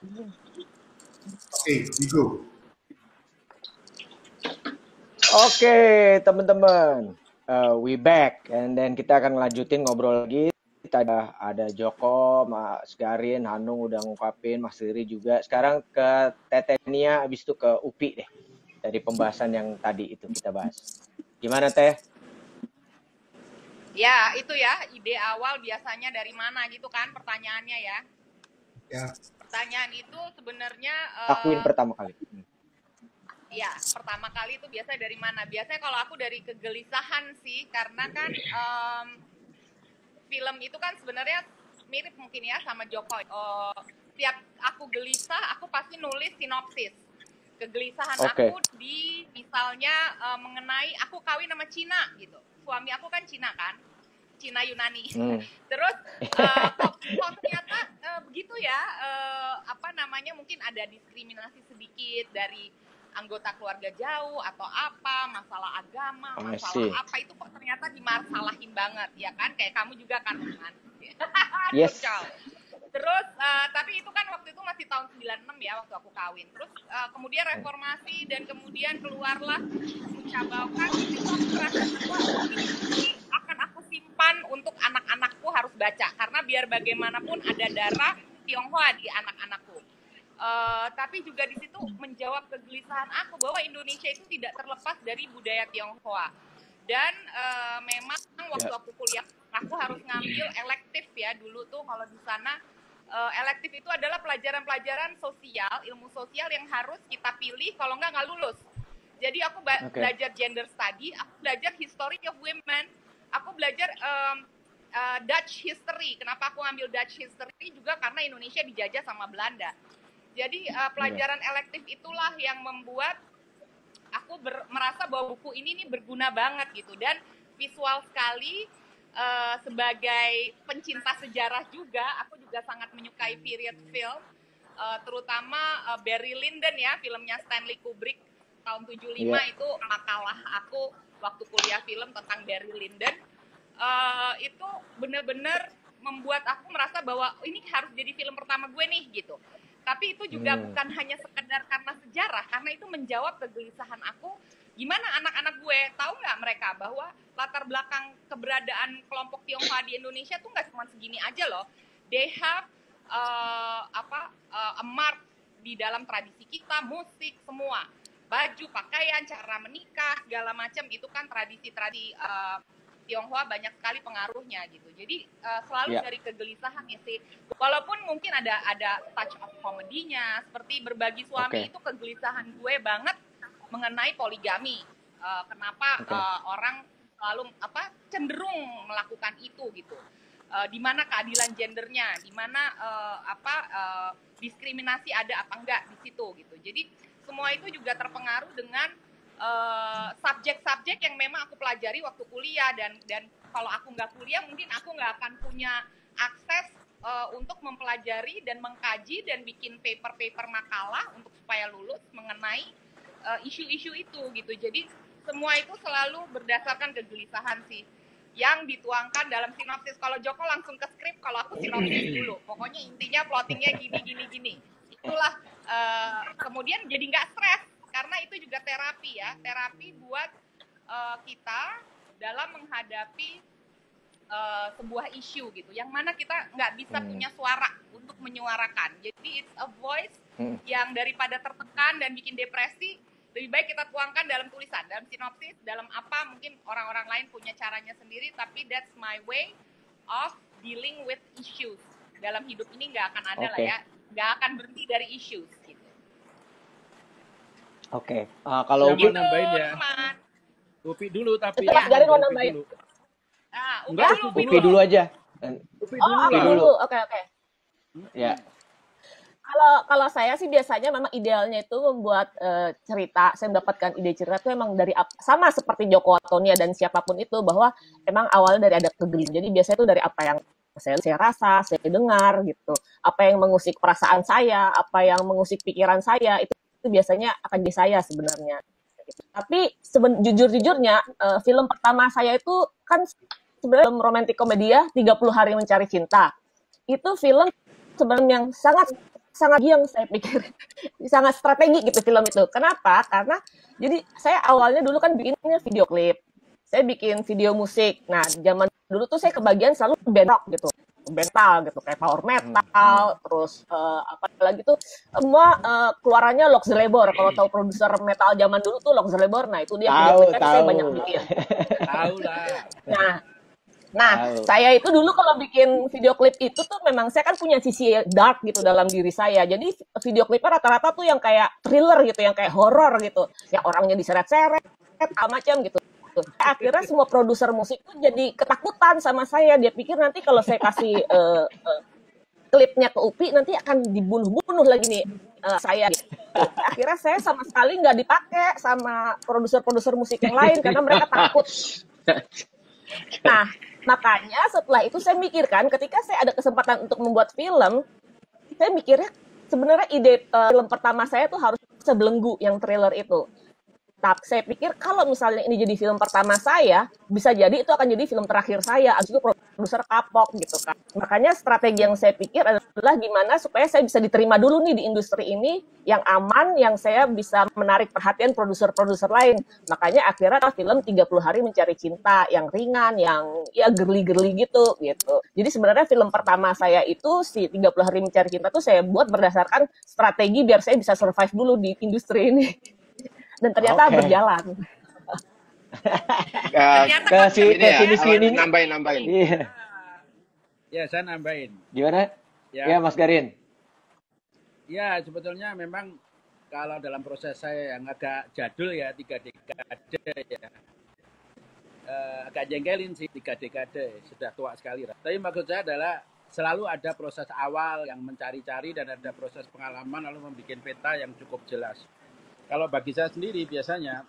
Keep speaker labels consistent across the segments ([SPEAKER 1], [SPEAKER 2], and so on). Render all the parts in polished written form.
[SPEAKER 1] Oke, we go.
[SPEAKER 2] Oke, teman-teman, we back, and then kita akan ngelanjutin ngobrol lagi. Tadi ada Joko, Mas Garin, Hanung udah ngungkapin, Mas Riri juga. Sekarang ke Tetenia, habis itu ke Upi deh, dari pembahasan yang tadi itu kita bahas. Gimana Teh?
[SPEAKER 3] Ya, itu ya, ide awal biasanya dari mana gitu kan pertanyaannya ya.
[SPEAKER 1] Ya.
[SPEAKER 3] Pertanyaan itu sebenarnya
[SPEAKER 2] Akuin pertama kali.
[SPEAKER 3] ya, pertama kali itu biasanya dari mana? Biasanya kalau aku dari kegelisahan sih, karena kan film itu kan sebenarnya mirip mungkin ya sama Joko. Tiap aku gelisah, aku pasti nulis sinopsis. Kegelisahan aku di misalnya mengenai aku kawin sama Cina gitu. Suami aku kan Cina kan, Cina Yunani. Terus kok ternyata begitu ya, apa namanya, mungkin ada diskriminasi sedikit dari anggota keluarga jauh atau apa, masalah agama, masalah apa itu kok ternyata dimasalahin banget ya kan, kayak kamu juga kan.
[SPEAKER 2] Yes.
[SPEAKER 3] Terus tapi itu kan waktu itu masih tahun 96 ya waktu aku kawin. Terus kemudian reformasi dan kemudian keluarlah mencabalkan itu aku merasa bahwa ini akan aku simpan untuk anak-anakku harus baca karena biar bagaimanapun ada darah Tionghoa di anak-anakku. Tapi juga di situ menjawab kegelisahan aku bahwa Indonesia itu tidak terlepas dari budaya Tionghoa. Dan memang waktu aku kuliah aku harus ngambil elektif ya dulu tuh kalau di sana elektif itu adalah pelajaran-pelajaran sosial, ilmu sosial yang harus kita pilih kalau nggak lulus. Jadi aku belajar gender study, aku belajar history of women, aku belajar Dutch history. Kenapa aku ngambil Dutch history juga karena Indonesia dijajah sama Belanda. Jadi pelajaran elektif itulah yang membuat aku merasa bahwa buku ini nih berguna banget gitu dan visual sekali. Sebagai pencinta sejarah juga, aku juga sangat menyukai period film, terutama Barry Lyndon ya, filmnya Stanley Kubrick tahun 75 itu makalah aku waktu kuliah film tentang Barry Lyndon. Itu benar-benar membuat aku merasa bahwa ini harus jadi film pertama gue nih gitu. Tapi itu juga bukan hanya sekedar karena sejarah, karena itu menjawab kegelisahan aku. Gimana anak-anak gue, tahu nggak mereka bahwa latar belakang keberadaan kelompok Tionghoa di Indonesia tuh nggak cuma segini aja loh. They have a mark di dalam tradisi kita, musik, semua. Baju, pakaian, cara menikah, segala macam itu kan tradisi-tradisi Tionghoa banyak sekali pengaruhnya gitu. Jadi selalu dari kegelisahan ya sih. Walaupun mungkin ada touch of komedinya, seperti Berbagi Suami itu kegelisahan gue banget mengenai poligami. Kenapa orang selalu cenderung melakukan itu gitu. Di mana keadilan gendernya, di mana diskriminasi ada apa enggak di situ gitu. Jadi semua itu juga terpengaruh dengan subjek-subjek yang memang aku pelajari waktu kuliah dan kalau aku nggak kuliah mungkin aku nggak akan punya akses untuk mempelajari dan mengkaji dan bikin paper-paper makalah untuk supaya lulus mengenai isu-isu itu gitu. Jadi semua itu selalu berdasarkan kegelisahan sih yang dituangkan dalam sinopsis. Kalau Joko langsung ke skrip, kalau aku sinopsis dulu. Pokoknya intinya plottingnya gini. Itulah kemudian jadi nggak stres karena itu juga terapi ya, terapi buat kita dalam menghadapi sebuah isu gitu, yang mana kita nggak bisa punya suara untuk menyuarakan. Jadi it's a voice yang daripada tertekan dan bikin depresi, lebih baik kita tuangkan dalam tulisan, dalam sinopsis, dalam apa mungkin orang-orang lain punya caranya sendiri, tapi that's my way of dealing with issues. Dalam hidup ini nggak akan ada lah ya, nggak akan berhenti dari issues gitu.
[SPEAKER 2] Kalau
[SPEAKER 4] Upi nambahin ya. Upi dulu tapi
[SPEAKER 5] Mas Garin mau nambahin.
[SPEAKER 2] Upi dulu aja.
[SPEAKER 5] Upi dulu. Oke.
[SPEAKER 2] Ya.
[SPEAKER 5] Kalau saya sih biasanya memang idealnya itu membuat cerita, saya mendapatkan ide cerita itu memang dari sama seperti Joko Antonia dan siapapun itu, bahwa emang awalnya dari ada kegelisahan. Jadi biasanya itu dari apa yang saya rasa, saya dengar gitu, apa yang mengusik perasaan saya, apa yang mengusik pikiran saya, itu biasanya akan di saya sebenarnya. Tapi jujur-jujurnya film pertama saya itu kan sebenarnya film romantis komedia 30 Hari Mencari Cinta. Itu film sebenarnya yang sangat sangat yang saya pikir sangat strategi gitu film itu. Kenapa? Karena jadi saya awalnya dulu kan bikinnya video klip, saya bikin video musik. Nah zaman dulu tuh saya kebagian selalu band rock gitu, metal gitu kayak power metal, terus apa lagi tuh semua keluarannya Lox Labor. Kalau tahu produser metal zaman dulu tuh Lox Labor, nah itu dia video klipnya saya banyak bikin.
[SPEAKER 4] Tahu lah.
[SPEAKER 5] Nah, saya itu dulu kalau bikin video klip itu tuh memang saya kan punya sisi dark gitu dalam diri saya. Jadi video klipnya rata-rata tuh yang kayak thriller gitu, yang kayak horor gitu. Yang orangnya diseret-seret, macam gitu. Akhirnya semua produser musik tuh jadi ketakutan sama saya. Dia pikir nanti kalau saya kasih klipnya ke Upi nanti akan dibunuh-bunuh lagi nih saya. Gitu. Akhirnya saya sama sekali nggak dipakai sama produser-produser musik yang lain karena mereka takut. Nah, makanya setelah itu saya mikirkan ketika saya ada kesempatan untuk membuat film, saya mikirnya sebenarnya ide film pertama saya tuh harus sebelenggu yang trailer itu. Tapi saya pikir kalau misalnya ini jadi film pertama saya, bisa jadi itu akan jadi film terakhir saya. Abis itu produser kapok gitu kan. Makanya strategi yang saya pikir adalah gimana supaya saya bisa diterima dulu nih di industri ini yang aman, yang saya bisa menarik perhatian produser-produser lain. Makanya akhirnya film 30 Hari Mencari Cinta yang ringan, yang ya girly-girly gitu. Jadi sebenarnya film pertama saya itu si 30 Hari Mencari Cinta tuh saya buat berdasarkan strategi biar saya bisa survive dulu di industri ini. Dan ternyata berjalan.
[SPEAKER 3] Ternyata
[SPEAKER 2] sini.
[SPEAKER 1] Nambahin.
[SPEAKER 2] Iya.
[SPEAKER 4] Ya, saya nambahin.
[SPEAKER 2] Gimana? Ya, Mas Garin.
[SPEAKER 4] Ya, sebetulnya memang kalau dalam proses saya yang agak jadul ya, 3 dekade ya. Agak jengkelin sih 3 dekade, sudah tua sekali. Tapi maksud saya adalah selalu ada proses awal yang mencari-cari dan ada proses pengalaman lalu membuat peta yang cukup jelas. Kalau bagi saya sendiri biasanya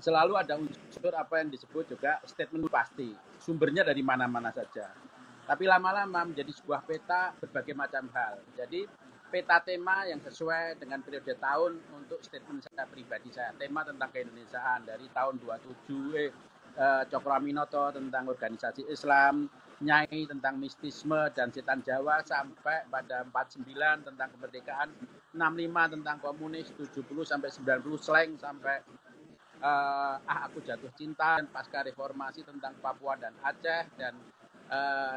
[SPEAKER 4] selalu ada unsur apa yang disebut juga statement pasti. Sumbernya dari mana-mana saja. Tapi lama-lama menjadi sebuah peta berbagai macam hal. Jadi peta tema yang sesuai dengan periode tahun untuk statement saya pribadi saya. Tema tentang keindonesiaan dari tahun 27 Cokroaminoto tentang organisasi Islam, Nyai tentang mistisme dan setan Jawa sampai pada 49 tentang kemerdekaan, 65 tentang komunis, 70 sampai 90 slang sampai aku jatuh cinta dan pasca reformasi tentang Papua dan Aceh dan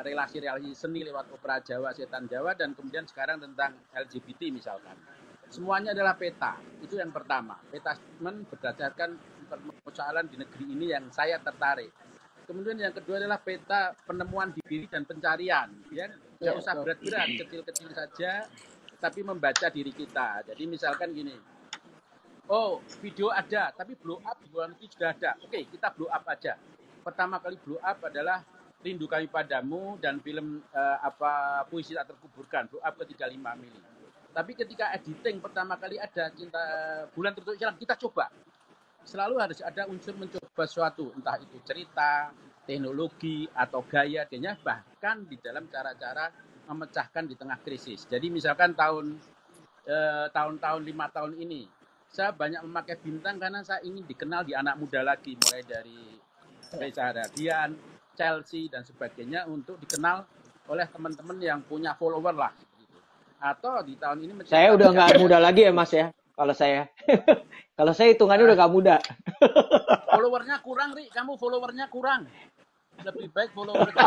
[SPEAKER 4] relasi-relasi seni lewat opera Jawa, setan Jawa dan kemudian sekarang tentang LGBT misalkan. Semuanya adalah peta. Itu yang pertama. Peta statement berdasarkan permasalahan di negeri ini yang saya tertarik. Kemudian yang kedua adalah peta penemuan diri dan pencarian. Ya, nggak usah berat-berat, kecil-kecil saja, tapi membaca diri kita. Jadi misalkan gini, oh video ada, tapi blow up di luar negeri sudah ada. Oke, kita blow up aja. Pertama kali blow up adalah Rindu Kami Padamu dan film Puisi Tak Terkuburkan, blow up ke 35 mili. Tapi ketika editing pertama kali ada Cinta Bulan Tertutup Hilang, kita coba. Selalu harus ada unsur mencoba sesuatu, entah itu cerita, teknologi, atau gaya, bahkan di dalam cara-cara memecahkan di tengah krisis. Jadi misalkan tahun-tahun 5 tahun ini, saya banyak memakai bintang karena saya ingin dikenal di anak muda lagi, mulai dari Reza Radian, Chelsea, dan sebagainya, untuk dikenal oleh teman-teman yang punya follower lah. Gitu. Atau di tahun ini...
[SPEAKER 2] Saya udah nggak muda lagi ya Mas ya, kalau saya. Kalau saya hitungannya udah gak muda.
[SPEAKER 4] Followernya kurang, Ri. Kamu followernya kurang. Lebih baik followernya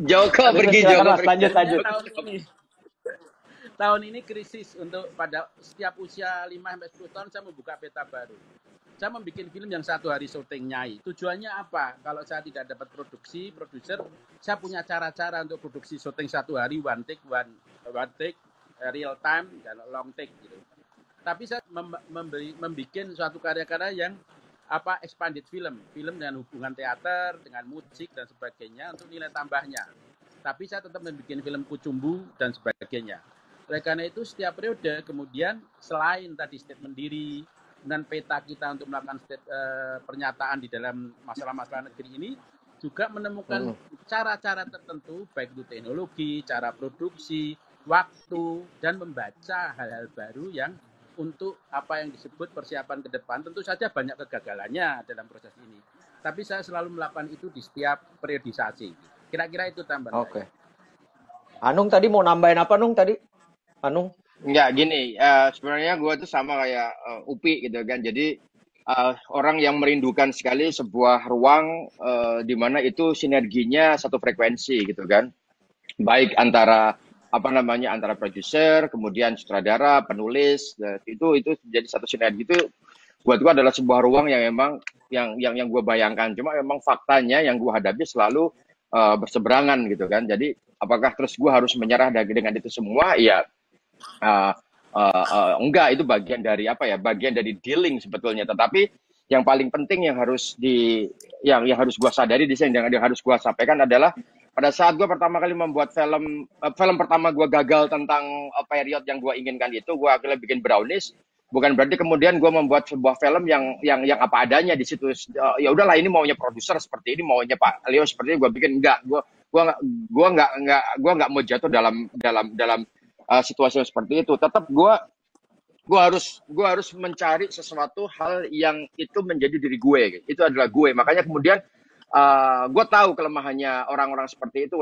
[SPEAKER 6] Joko pergi.
[SPEAKER 2] Lanjut.
[SPEAKER 4] Tahun ini krisis untuk pada setiap usia 5-10 tahun saya membuka peta baru. Saya membuat film yang 1 hari syuting Nyai. Tujuannya apa? Kalau saya tidak dapat produser, saya punya cara-cara untuk produksi syuting 1 hari, one take, real time dan long take gitu. Tapi saya membuat suatu karya-karya yang expanded film dengan hubungan teater, dengan musik dan sebagainya untuk nilai tambahnya. Tapi saya tetap membuat film Kucumbu dan sebagainya. Oleh karena itu setiap periode kemudian selain tadi statement diri dan peta kita untuk melakukan pernyataan di dalam masalah-masalah negeri ini, juga menemukan cara-cara tertentu baik itu teknologi, cara produksi, waktu, dan membaca hal-hal baru yang untuk apa yang disebut persiapan ke depan. Tentu saja banyak kegagalannya dalam proses ini. Tapi saya selalu melakukan itu di setiap periodisasi. Kira-kira itu tambahan.
[SPEAKER 2] Oke. Anung tadi mau nambahin apa Nung tadi? Anung?
[SPEAKER 6] Enggak, gini, sebenarnya gue tuh sama kayak Upi gitu kan. Jadi orang yang merindukan sekali sebuah ruang di mana itu sinerginya satu frekuensi gitu kan. Baik antara apa namanya antara produser, kemudian sutradara, penulis, itu jadi satu sinergi itu buat gue adalah sebuah ruang yang memang yang gue bayangkan. Cuma memang faktanya yang gue hadapi selalu berseberangan gitu kan. Jadi apakah terus gue harus menyerah dengan itu semua? Ya uh, enggak, itu bagian dari apa ya, bagian dari dealing sebetulnya. Tetapi yang paling penting yang harus yang harus gua sadari di sini, yang harus gua sampaikan adalah pada saat gua pertama kali membuat film pertama gua gagal tentang period yang gua inginkan itu, gua akhirnya bikin Brownies. Bukan berarti kemudian gue membuat sebuah film yang apa adanya di situ. Ya udahlah, ini maunya produser seperti ini, maunya Pak Leo seperti ini, gue bikin. Enggak, gue nggak mau jatuh dalam situasi yang seperti itu. Tetap gue harus mencari sesuatu hal yang itu menjadi diri gue. Itu adalah gue. Makanya kemudian gue tahu kelemahannya orang-orang seperti itu,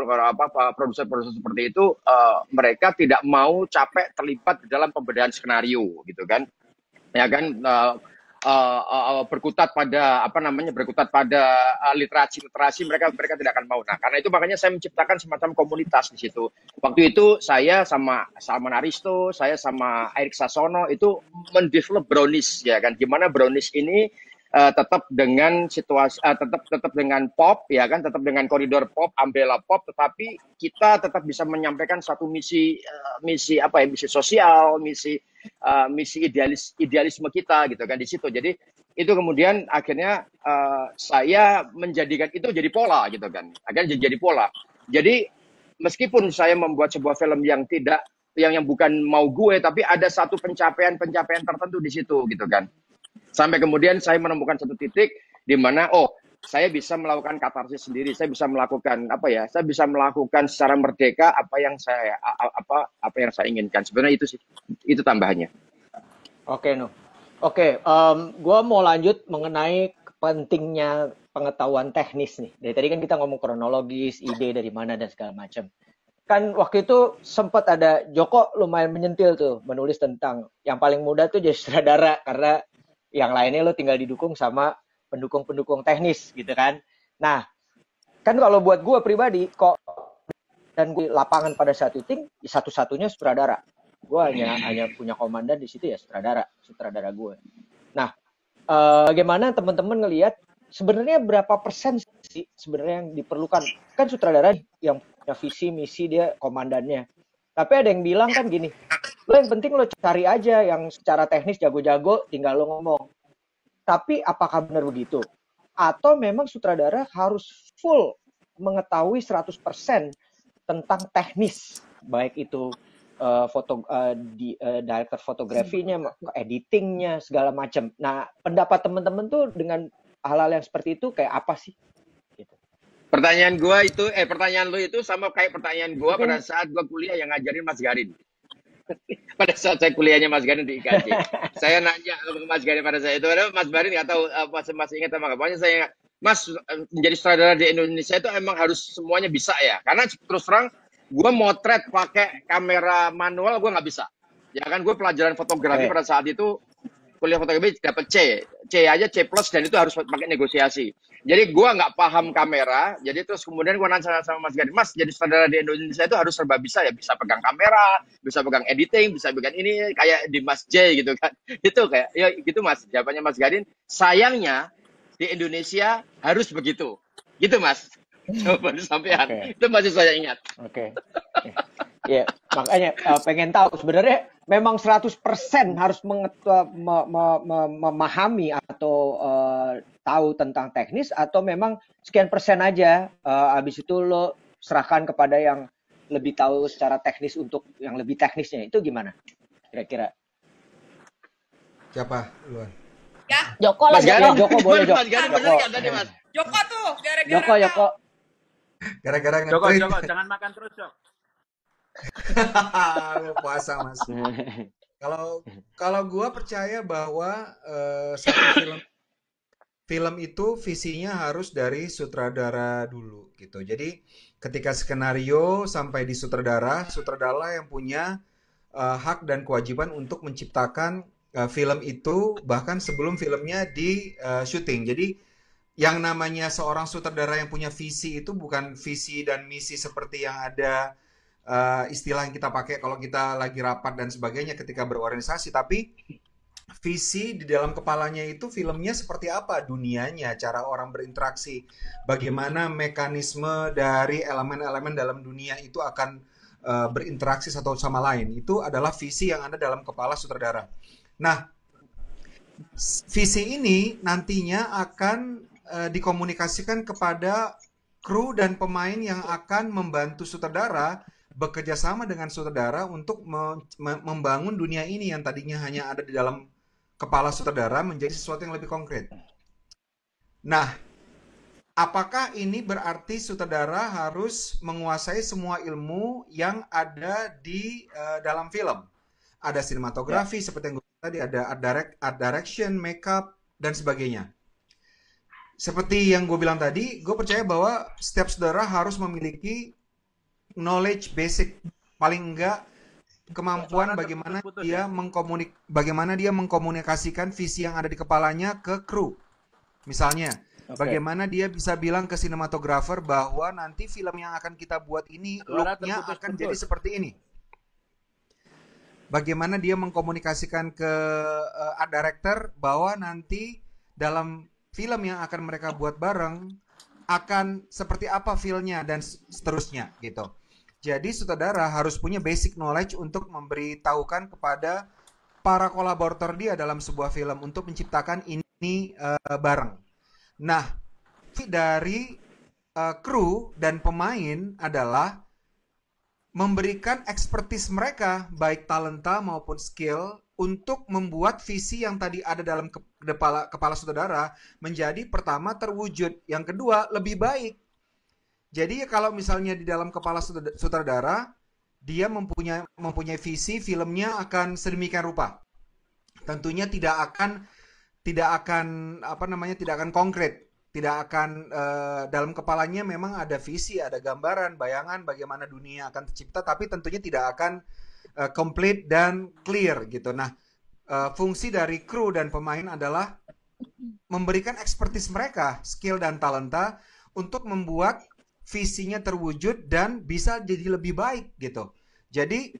[SPEAKER 6] produser-produser seperti itu, mereka tidak mau capek terlibat dalam pembedaan skenario gitu kan. Ya kan, berkutat pada literasi mereka tidak akan mau. Nah, karena itu makanya saya menciptakan semacam komunitas di situ. Waktu itu saya sama Salman Aristo, saya sama Erik Sasono itu mendevelop Brownies, ya kan, gimana Brownies ini tetap dengan situasi, tetap dengan pop, ya kan, tetap dengan koridor pop, umbrella pop, tetapi kita tetap bisa menyampaikan satu misi sosial, misi idealisme kita gitu kan di situ. Jadi itu kemudian akhirnya saya menjadikan itu jadi pola gitu kan, akhirnya jadi pola. Jadi meskipun saya membuat sebuah film yang bukan mau gue, tapi ada satu pencapaian tertentu di situ gitu kan. Sampai kemudian saya menemukan satu titik di mana saya bisa melakukan katarsis sendiri, saya bisa melakukan saya bisa melakukan secara merdeka apa yang saya inginkan. Sebenarnya itu sih, itu tambahannya.
[SPEAKER 2] Oke, No. Oke, gue mau lanjut mengenai pentingnya pengetahuan teknis nih. Dari tadi kan kita ngomong kronologis, ide dari mana dan segala macam. Kan waktu itu sempat ada Joko lumayan menyentil tuh menulis tentang yang paling mudah tuh jadi sutradara, karena yang lainnya lo tinggal didukung sama pendukung-pendukung teknis gitu kan. Nah, kan kalau buat gue pribadi kok, dan gue lapangan pada saat itu satu-satunya sutradara. Gue hanya punya komandan di situ ya sutradara gue. Nah, bagaimana teman-teman ngelihat sebenarnya berapa persen sih sebenarnya yang diperlukan? Kan sutradara yang punya visi misi, dia komandannya. Tapi ada yang bilang kan gini, lo yang penting lo cari aja yang secara teknis jago-jago, tinggal lo ngomong. Tapi apakah benar begitu? Atau memang sutradara harus full mengetahui 100% tentang teknis, baik itu director fotografinya, editingnya, segala macam. Nah, pendapat teman-teman tuh dengan hal-hal yang seperti itu kayak apa sih? Gitu.
[SPEAKER 6] Pertanyaan lo itu sama kayak pertanyaan gue pada saat gue kuliah yang ngajarin Mas Garin. Pada saat saya kuliahnya Mas Garin di IKJ, saya nanya ke Mas Garin pada saat itu, Mas Garin nggak tahu apa Mas ingat apa nggak. Pokoknya saya, Mas, menjadi sutradara di Indonesia itu emang harus semuanya bisa ya. Karena terus terang, gue motret pakai kamera manual gue nggak bisa. Ya kan, gue pelajaran fotografi pada saat itu, kuliah fotografi dapat C aja, C+, dan itu harus pakai negosiasi. Jadi gue nggak paham kamera, jadi terus kemudian gue nanya sama Mas Garin, Mas, jadi sutradara di Indonesia itu harus serba bisa ya, bisa pegang kamera, bisa pegang editing, bisa pegang ini, kayak di Mas J gitu kan. Itu kayak, ya gitu Mas, jawabannya Mas Garin, sayangnya di Indonesia harus begitu. Gitu Mas, jawaban sampean. Itu masih saya ingat.
[SPEAKER 2] Oke. Ya, makanya pengen tahu sebenarnya memang 100% harus memahami atau tahu tentang teknis, atau memang sekian persen aja, habis itu lo serahkan kepada yang lebih tahu secara teknis untuk yang lebih teknisnya. Itu gimana kira-kira?
[SPEAKER 1] Siapa duluan?
[SPEAKER 3] Ya,
[SPEAKER 5] Joko lah,
[SPEAKER 6] Mas Garin.
[SPEAKER 2] Joko boleh, Joko.
[SPEAKER 6] Mas Garin bener nggak tadi Mas?
[SPEAKER 3] Joko tuh gara-gara
[SPEAKER 2] Joko.
[SPEAKER 1] Gara-gara
[SPEAKER 4] Joko,
[SPEAKER 1] nge-tweet.
[SPEAKER 4] jangan makan terus, Jok.
[SPEAKER 1] Lu puasa, Mas. Kalau gua percaya bahwa satu film itu visinya harus dari sutradara dulu gitu. Jadi ketika skenario sampai di sutradara, sutradara yang punya hak dan kewajiban untuk menciptakan film itu bahkan sebelum filmnya di syuting. Jadi yang namanya seorang sutradara yang punya visi itu bukan visi dan misi seperti yang ada istilah yang kita pakai kalau kita lagi rapat dan sebagainya ketika berorganisasi, tapi visi di dalam kepalanya itu filmnya seperti apa dunianya, cara orang berinteraksi, bagaimana mekanisme dari elemen-elemen dalam dunia itu akan berinteraksi satu sama lain. Itu adalah visi yang ada dalam kepala sutradara. Nah, visi ini nantinya akan dikomunikasikan kepada kru dan pemain yang akan membantu sutradara bekerja sama dengan sutradara untuk membangun dunia ini yang tadinya hanya ada di dalam kepala sutradara menjadi sesuatu yang lebih konkret. Nah, apakah ini berarti sutradara harus menguasai semua ilmu yang ada di dalam film? Ada sinematografi, seperti yang gue bilang tadi, ada art direction, makeup, dan sebagainya. Seperti yang gue bilang tadi, gue percaya bahwa setiap saudara harus memiliki knowledge basic, paling enggak kemampuan bagaimana dia mengkomunikasikan visi yang ada di kepalanya ke kru. Misalnya, bagaimana dia bisa bilang ke sinematografer bahwa nanti film yang akan kita buat ini look-nya akan jadi seperti ini. Bagaimana dia mengkomunikasikan ke art director bahwa nanti dalam film yang akan mereka buat bareng akan seperti apa feel-nya dan seterusnya gitu. Jadi sutradara harus punya basic knowledge untuk memberitahukan kepada para kolaborator dia dalam sebuah film untuk menciptakan ini bareng. Nah, dari kru dan pemain adalah memberikan expertise mereka, baik talenta maupun skill, untuk membuat visi yang tadi ada dalam kepala sutradara menjadi pertama terwujud, yang kedua lebih baik. Jadi kalau misalnya di dalam kepala sutradara dia mempunyai visi filmnya akan sedemikian rupa, tentunya tidak akan konkret, tidak akan dalam kepalanya memang ada visi, ada gambaran, bayangan bagaimana dunia akan tercipta, tapi tentunya tidak akan complete dan clear gitu. Nah, fungsi dari kru dan pemain adalah memberikan expertise mereka, skill dan talenta untuk membuat visinya terwujud dan bisa jadi lebih baik gitu. Jadi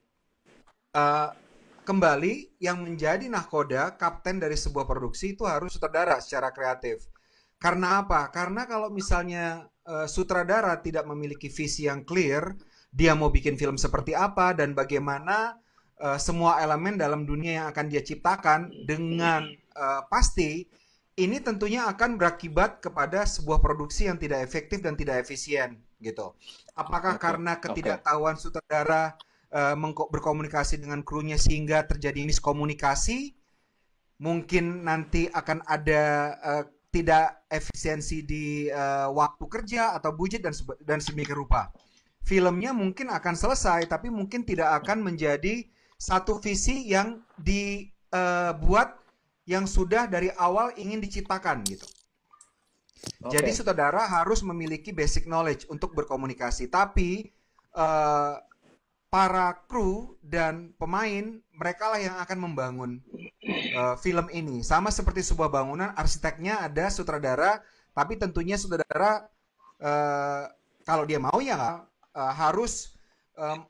[SPEAKER 1] kembali yang menjadi nahkoda, kapten dari sebuah produksi itu harus sutradara secara kreatif. Karena apa? Karena kalau misalnya sutradara tidak memiliki visi yang clear, dia mau bikin film seperti apa dan bagaimana semua elemen dalam dunia yang akan dia ciptakan dengan pasti, ini tentunya akan berakibat kepada sebuah produksi yang tidak efektif dan tidak efisien gitu. Apakah karena ketidaktahuan sutradara berkomunikasi dengan krunya sehingga terjadi miskomunikasi? Mungkin nanti akan ada tidak efisiensi di waktu kerja atau budget dan sedemikian rupa. Filmnya mungkin akan selesai, tapi mungkin tidak akan menjadi satu visi yang dibuat yang sudah dari awal ingin diciptakan gitu. Jadi sutradara harus memiliki basic knowledge untuk berkomunikasi, tapi para kru dan pemain mereka lah yang akan membangun film ini. Sama seperti sebuah bangunan, arsiteknya ada, sutradara, tapi tentunya sutradara kalau dia mau ya harus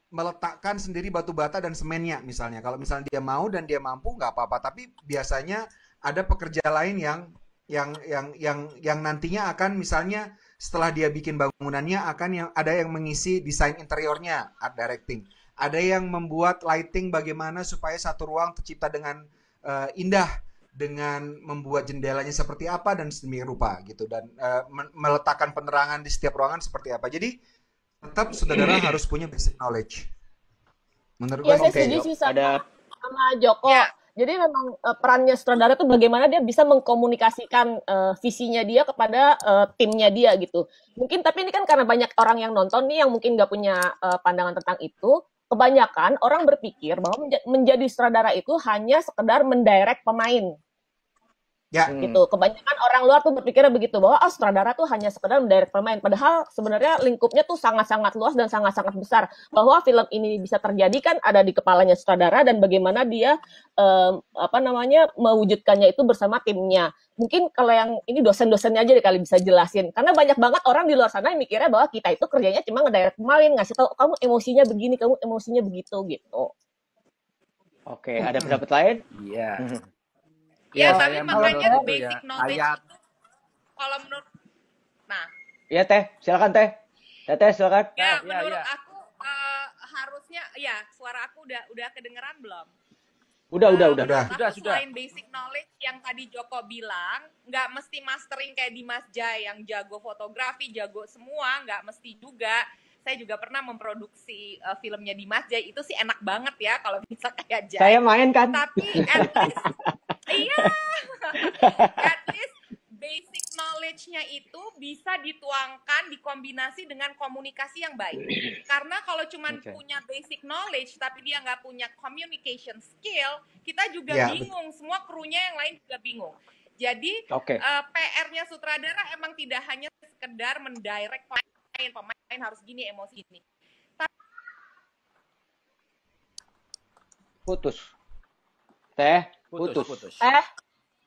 [SPEAKER 1] meletakkan sendiri batu bata dan semennya misalnya. Kalau misalnya dia mau dan dia mampu nggak apa-apa. Tapi biasanya ada pekerja lain yang nantinya akan misalnya setelah dia bikin bangunannya akan ada yang mengisi desain interiornya, art directing. Ada yang membuat lighting bagaimana supaya satu ruang tercipta dengan indah, dengan membuat jendelanya seperti apa dan sedemikian rupa gitu, dan meletakkan penerangan di setiap ruangan seperti apa. Jadi tetap sutradara harus punya basic knowledge. Menurut
[SPEAKER 5] gue saya setuju sih sama Joko. Jadi memang perannya sutradara itu bagaimana dia bisa mengkomunikasikan visinya dia kepada timnya dia gitu. Mungkin tapi ini kan karena banyak orang yang nonton nih yang mungkin nggak punya pandangan tentang itu. Kebanyakan orang berpikir bahwa menjadi sutradara itu hanya sekedar mendirect pemain.
[SPEAKER 1] Ya.
[SPEAKER 5] gitu. Kebanyakan orang luar tuh berpikirnya begitu, bahwa sutradara tuh hanya sekedar mendirect pemain, padahal sebenarnya lingkupnya tuh sangat-sangat luas dan sangat-sangat besar. Bahwa film ini bisa terjadi kan ada di kepalanya sutradara dan bagaimana dia mewujudkannya itu bersama timnya. Mungkin kalau yang ini dosen-dosennya aja deh kali bisa jelasin, karena banyak banget orang di luar sana yang mikirnya bahwa kita itu kerjanya cuma ngedirect pemain, ngasih tahu kamu emosinya begini, kamu emosinya begitu gitu.
[SPEAKER 2] Oke, ada pendapat lain?
[SPEAKER 4] Iya.
[SPEAKER 3] Ya,
[SPEAKER 4] Kalau
[SPEAKER 3] tapi
[SPEAKER 4] saya
[SPEAKER 3] makanya
[SPEAKER 4] menurut
[SPEAKER 3] basic
[SPEAKER 4] ya,
[SPEAKER 3] knowledge
[SPEAKER 4] ayat
[SPEAKER 3] itu kalau menurut nah,
[SPEAKER 2] Iya Teh, silakan Teh. Teteh silakan.
[SPEAKER 3] ya
[SPEAKER 4] Ya,
[SPEAKER 3] menurut
[SPEAKER 4] ya.
[SPEAKER 3] aku harusnya ya suara aku udah kedengeran belum?
[SPEAKER 2] Udah.
[SPEAKER 3] Menurut aku
[SPEAKER 4] Sudah.
[SPEAKER 3] selain basic knowledge yang tadi Joko bilang, nggak mesti mastering kayak Dimas Jai yang jago fotografi, jago semua, nggak mesti juga. Saya juga pernah memproduksi filmnya Dimas Jai, itu sih enak banget ya kalau bisa kayak Jai.
[SPEAKER 2] Saya main kan?
[SPEAKER 3] Tapi at least, iya, at least basic knowledge-nya itu bisa dituangkan, dikombinasi dengan komunikasi yang baik. Karena kalau cuma punya basic knowledge, tapi dia nggak punya communication skill, kita juga bingung. Semua krunya yang lain juga bingung. Jadi PR-nya sutradara emang tidak hanya sekedar mendirect pemain harus gini, emosi gini.
[SPEAKER 2] Putus. Teh, putus.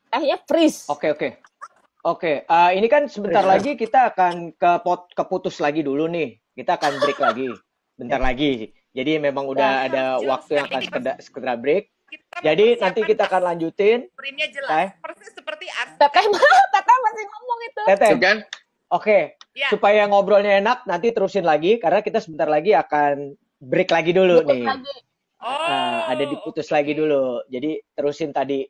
[SPEAKER 5] Tehnya freeze.
[SPEAKER 2] Oke. Ini kan sebentar lagi kita akan keputus lagi dulu nih. Kita akan break lagi. Bentar lagi. Jadi memang udah ada waktu yang akan sekedar break. Jadi nanti kita akan lanjutin.
[SPEAKER 3] Sprintnya jelas. Persis seperti
[SPEAKER 5] Teteh masih ngomong itu.
[SPEAKER 2] Teteh.
[SPEAKER 6] Kan?
[SPEAKER 2] Oke.
[SPEAKER 3] Ya.
[SPEAKER 2] Supaya ngobrolnya enak, nanti terusin lagi. Karena kita sebentar lagi akan break lagi dulu nih. Ada diputus lagi dulu. Jadi terusin tadi.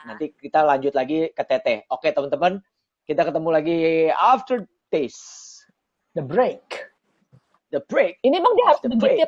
[SPEAKER 2] Nanti kita lanjut lagi ke Teteh. Oke teman-teman. Kita ketemu lagi after this. The break.
[SPEAKER 5] Ini emang dia harus begitu